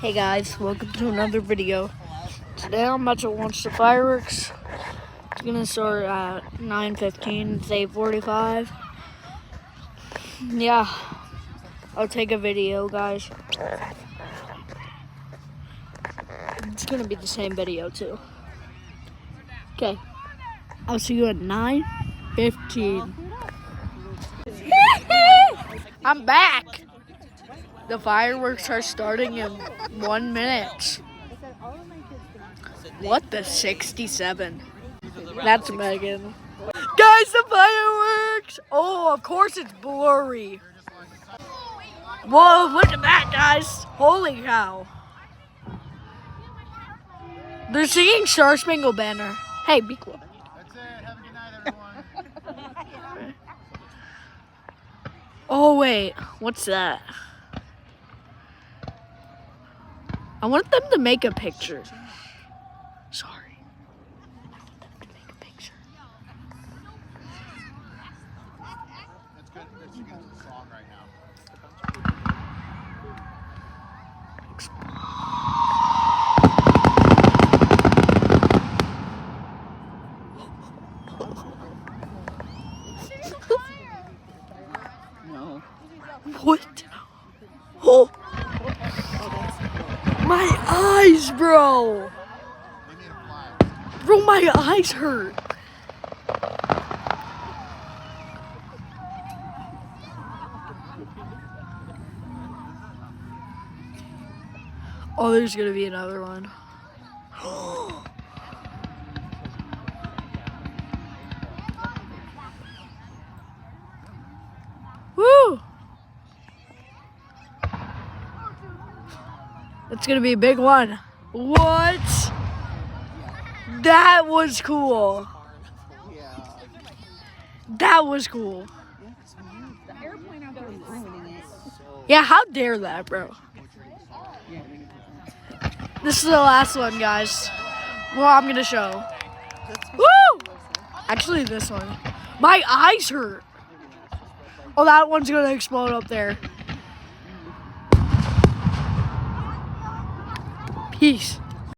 Hey guys, welcome to another video. Today I'm about to launch the fireworks. It's gonna start at 9:15. It's 8:45. Yeah, I'll take a video, guys. It's gonna be the same video too. Okay, I'll see you at 9:15. I'm back. The fireworks are starting in 1 minute. What the 67? That's Megan. Guys, the fireworks! Oh, of course it's blurry. Whoa, look at that, guys. Holy cow. They're singing Star Spangled Banner. Hey, be cool. That's it. Have a good night, everyone. Oh, wait. What's that? I want them to make a picture. Sorry. I want them to make a picture. That's good. That's a good song right now. No. What? Oh. My eyes, bro. They made a flag. Bro, my eyes hurt. Oh, there's gonna be another one. Woo! It's gonna be a big one. What? That was cool. That was cool. Yeah, how dare that, bro? This is the last one, guys. Well, I'm gonna show. Woo! Actually, this one. My eyes hurt. Oh, that one's gonna explode up there. Peace.